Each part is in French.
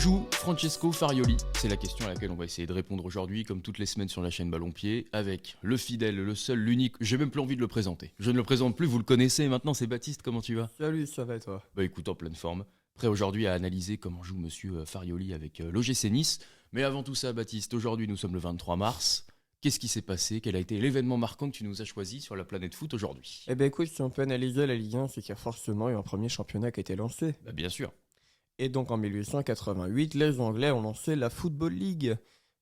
joue Francesco Farioli? C'est la question à laquelle on va essayer de répondre aujourd'hui, comme toutes les semaines sur la chaîne Ballon Pied, avec le fidèle, le seul, l'unique. J'ai même plus envie de le présenter. Je ne le présente plus, vous le connaissez maintenant, c'est Baptiste, comment tu vas? Salut, ça va et toi? Bah écoute, en pleine forme. Prêt aujourd'hui à analyser comment joue monsieur Farioli avec l'OGC Nice. Mais avant tout ça, Baptiste, aujourd'hui nous sommes le 23 mars. Qu'est-ce qui s'est passé? Quel a été l'événement marquant que tu nous as choisi sur la planète foot aujourd'hui? Eh ben écoute, si on peut analyser la Ligue 1, c'est qu'il y a forcément eu un premier championnat qui a été lancé. Bah bien sûr. Et donc en 1888, les Anglais ont lancé la Football League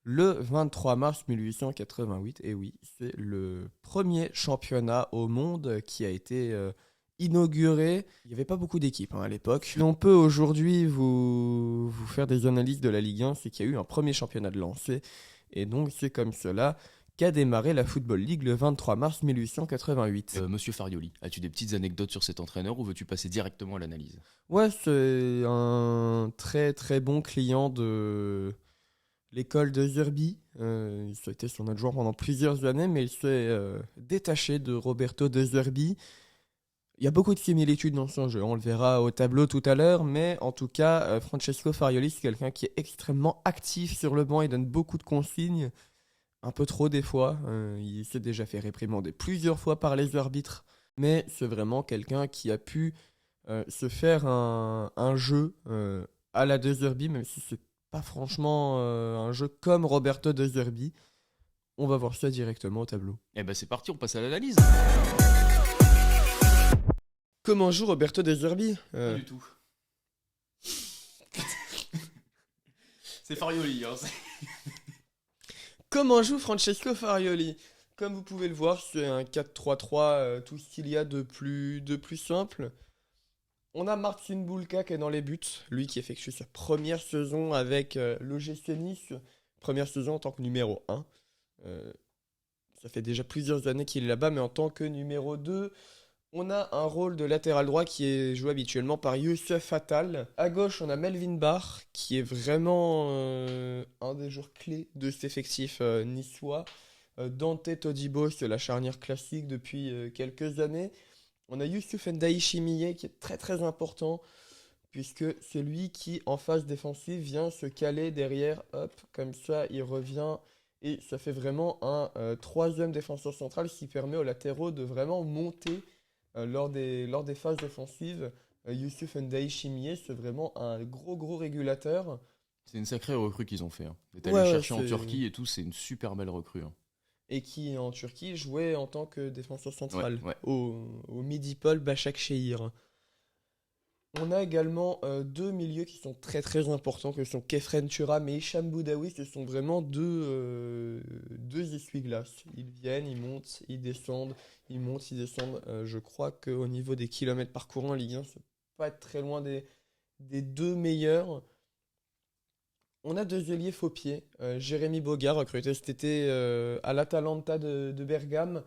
le 23 mars 1888. Et oui, c'est le premier championnat au monde qui a été inauguré. Il n'y avait pas beaucoup d'équipes à l'époque. Si on peut aujourd'hui vous faire des analyses de la Ligue 1, c'est qu'il y a eu un premier championnat de lancé. Et donc c'est comme cela qu'a démarré la Football League le 23 mars 1888. Monsieur Farioli, as-tu des petites anecdotes sur cet entraîneur ou veux-tu passer directement à l'analyse? Ouais, c'est un très très bon client de l'école de Zerbi. Il a été son adjoint pendant plusieurs années, mais il s'est détaché de Roberto De Zerbi. Il y a beaucoup de similitudes dans son jeu, on le verra au tableau tout à l'heure, mais en tout cas, Francesco Farioli, c'est quelqu'un qui est extrêmement actif sur le banc, il donne beaucoup de consignes, un peu trop des fois. Il s'est déjà fait réprimander plusieurs fois par les arbitres, mais c'est vraiment quelqu'un qui a pu se faire un jeu à la De Zerbi, même si c'est pas franchement un jeu comme Roberto De Zerbi. On va voir ça directement au tableau. Eh ben c'est parti, on passe à l'analyse. Comment joue Roberto De Zerbi Pas du tout. C'est Farioli, hein. Comment joue Francesco Farioli? Comme vous pouvez le voir, c'est un 4-3-3, tout ce qu'il y a de plus simple. On a Marcin Bulka qui est dans les buts, lui qui effectue sa première saison avec l'OGC Nice, première saison en tant que numéro 1. Ça fait déjà plusieurs années qu'il est là-bas, mais en tant que numéro 2, on a un rôle de latéral droit qui est joué habituellement par Youssef Attal. À gauche, on a Melvin Barr, qui est vraiment un des joueurs clés de cet effectif niçois. Dante Todibo, c'est la charnière classique depuis quelques années. On a Youssouf Ndiaye Chimiye, qui est très très important, puisque c'est lui qui, en phase défensive, vient se caler derrière. Hop, comme ça, il revient. Et ça fait vraiment un troisième défenseur central qui permet aux latéraux de vraiment monter lors des phases offensives. Youssouf Ndiaye Chimiye, c'est vraiment un gros régulateur. C'est une sacrée recrue qu'ils ont fait. Hein. Et t'allais Ouais, le ouais, chercher en c'est- Turquie et tout, c'est une super belle recrue. Hein. Et qui, en Turquie, jouait en tant que défenseur central Ouais. au Midipol Başakşehir. On a également deux milieux qui sont très très importants, que sont Kefren Turam et Hicham Boudaoui. Ce sont vraiment deux essuie-glaces. Ils viennent, ils montent, ils descendent, ils montent, ils descendent. Je crois qu'au niveau des kilomètres parcourus en Ligue 1, c'est pas être très loin des deux meilleurs. On a deux ailiers faux pieds. Jérémy Boga, recruté cet été à l'Atalanta de Bergame,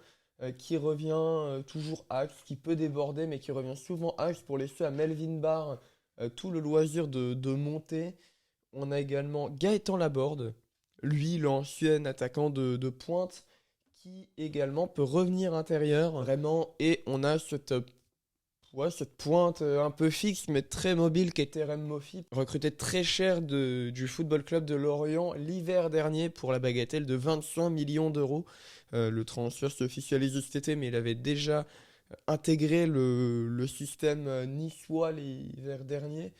qui revient toujours axe, qui peut déborder, mais qui revient souvent axe pour laisser à Melvin Barr tout le loisir de monter. On a également Gaëtan Laborde, lui, l'ancien attaquant de pointe, qui également peut revenir intérieur, vraiment. Et on a cette pointe un peu fixe mais très mobile qui est Terem Moffi, recruté très cher du Football Club de Lorient l'hiver dernier pour la bagatelle de 25 millions d'euros. Le transfert s'est officialisé cet été, mais il avait déjà intégré le système niçois l'hiver dernier.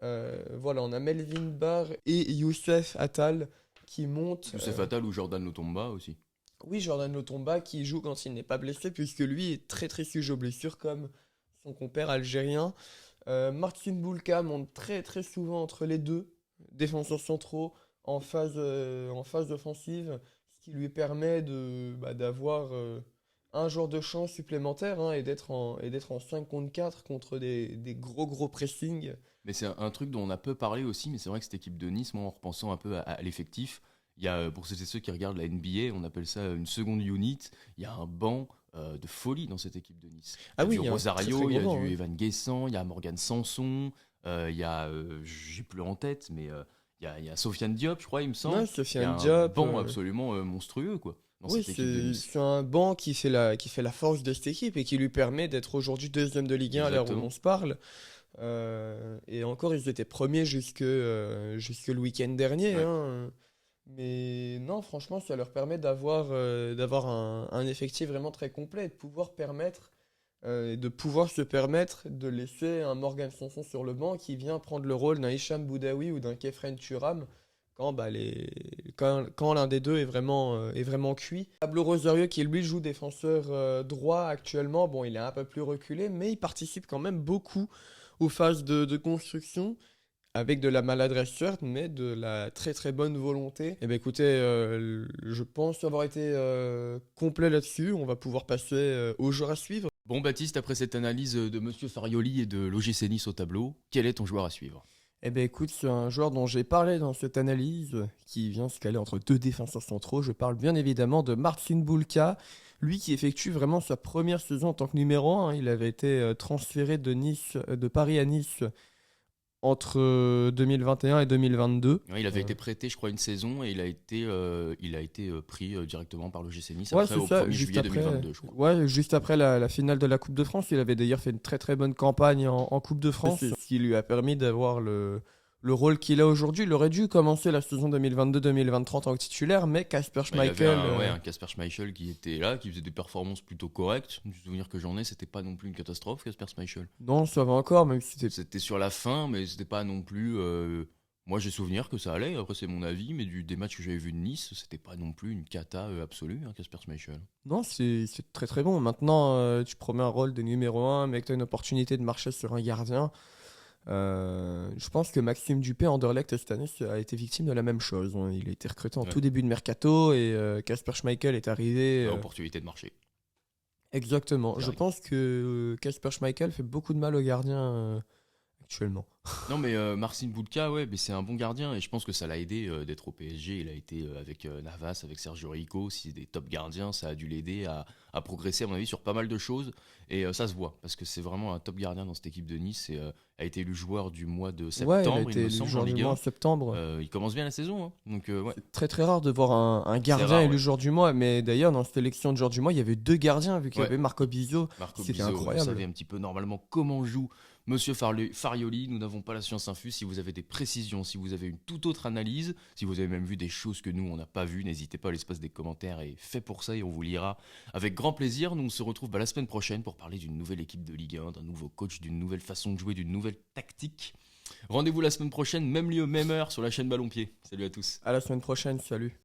Voilà, on a Melvin Barr et Youssef Attal qui montent. Youssef Attal ou Jordan Lotomba aussi. Oui, Jordan Lotomba qui joue quand il n'est pas blessé, puisque lui est très très sujet aux blessures comme son compère algérien. Marcin Bulka monte très très souvent entre les deux défenseurs centraux en phase offensive, ce qui lui permet d'avoir un joueur de champ supplémentaire, hein, et d'être en 5 contre 4 contre des gros pressings. Mais c'est un truc dont on a peu parlé aussi, mais c'est vrai que cette équipe de Nice, moi en repensant un peu à l'effectif, il y a, pour ceux et ceux qui regardent la NBA, on appelle ça une seconde unit, il y a un banc de folie dans cette équipe de Nice. Ah Il oui, y a il y du a un Rosario, très il y a gros banc, du hein. Evan Guessant, il y a Morgan Sanson, il y a, j'ai plus en tête, mais il y a Sofiane Diop, je crois, il me semble. Ouais, Il y a Sofiane un Diop. banc absolument monstrueux, quoi, dans Oui, cette équipe de Nice. c'est un banc qui fait la force de cette équipe et qui lui permet d'être aujourd'hui deuxième de Ligue 1 à l'heure où Exactement. on se parle. Et encore, ils étaient premiers jusque le week-end dernier, Ouais. hein. Mais non, franchement, ça leur permet d'avoir un effectif vraiment très complet et de pouvoir se permettre de laisser un Morgan Sanson sur le banc qui vient prendre le rôle d'un Hicham Boudaoui ou d'un Kefren Turam quand l'un des deux est vraiment cuit. Pablo Rosario, qui lui joue défenseur droit actuellement, bon, il est un peu plus reculé, mais il participe quand même beaucoup aux phases de construction, avec de la maladresse certes, mais de la très très bonne volonté. Eh bien écoutez, je pense avoir été complet là-dessus. On va pouvoir passer aux joueurs à suivre. Bon, Baptiste, après cette analyse de Monsieur Farioli et de l'OGC Nice au tableau, quel est ton joueur à suivre? Eh bien écoute, c'est un joueur dont j'ai parlé dans cette analyse, qui vient se caler entre deux défenseurs centraux. Je parle bien évidemment de Marcin Bulka, lui qui effectue vraiment sa première saison en tant que numéro 1. Il avait été transféré de Paris à Nice entre 2021 et 2022. Ouais, il avait Euh, été prêté, je crois, une saison et il a été pris directement par l'OGC Nice Ouais, après c'est au ça, 1er juillet 2022, je crois. juste après la finale de la Coupe de France. Il avait d'ailleurs fait une très très bonne campagne en Coupe de France, ce qui lui a permis d'avoir le rôle qu'il a aujourd'hui. Il aurait dû commencer la saison 2022-2023 en tant que titulaire, mais Kasper Bah, il avait Schmeichel, un Kasper Schmeichel qui était là, qui faisait des performances plutôt correctes. Du souvenir que j'en ai, c'était pas non plus une catastrophe, Kasper Schmeichel. non, ça va encore, même si c'était. C'était sur la fin, mais c'était pas non plus. Moi, j'ai souvenir que ça allait. Après, c'est mon avis, mais des matchs que j'avais vus de Nice, c'était pas non plus une cata absolue, hein, Kasper Schmeichel. Non, c'est très très bon. Maintenant, tu promets un rôle de numéro 1, mais que tu as une opportunité de marcher sur un gardien. Je pense que Maxime Dupé, Anderlecht, cette année, a été victime de la même chose, hein. Il a été recruté en Ouais. tout début de mercato et Kasper Schmeichel est arrivé. Opportunité de marché. Exactement. Je Direct. pense que Kasper Schmeichel fait beaucoup de mal aux gardiens actuellement. Non, mais Marcin Bulka, ouais, mais c'est un bon gardien et je pense que ça l'a aidé d'être au PSG. Il a été avec Navas, avec Sergio Rico, c'est des top gardiens, ça a dû l'aider à progresser, à mon avis, sur pas mal de choses. Et ça se voit parce que c'est vraiment un top gardien dans cette équipe de Nice et a été élu joueur du mois de Ouais, il a septembre, il été me élu semble, en joueur du Ligue mois en 1. septembre. Il commence bien la saison, hein. Donc, ouais, C'est très très rare de voir un c'est gardien rare, élu ouais. joueur du mois. Mais d'ailleurs, dans cette élection de joueur du mois, il y avait deux gardiens, vu qu'il y Ouais. avait Marco Bizot. Marco C'était Bizot, vous incroyable. savez un petit peu normalement comment joue Monsieur Farioli. Nous n'avons pas la science infuse. Si vous avez des précisions, si vous avez une toute autre analyse, si vous avez même vu des choses que nous on n'a pas vues, n'hésitez pas à l'espace des commentaires et fait pour ça et on vous lira avec grand plaisir. Nous on se retrouve la semaine prochaine pour parler d'une nouvelle équipe de Ligue 1, d'un nouveau coach, d'une nouvelle façon de jouer, d'une nouvelle tactique. Rendez-vous la semaine prochaine, même lieu, même heure sur la chaîne Ballon Pied. Salut à tous. À la semaine prochaine, salut.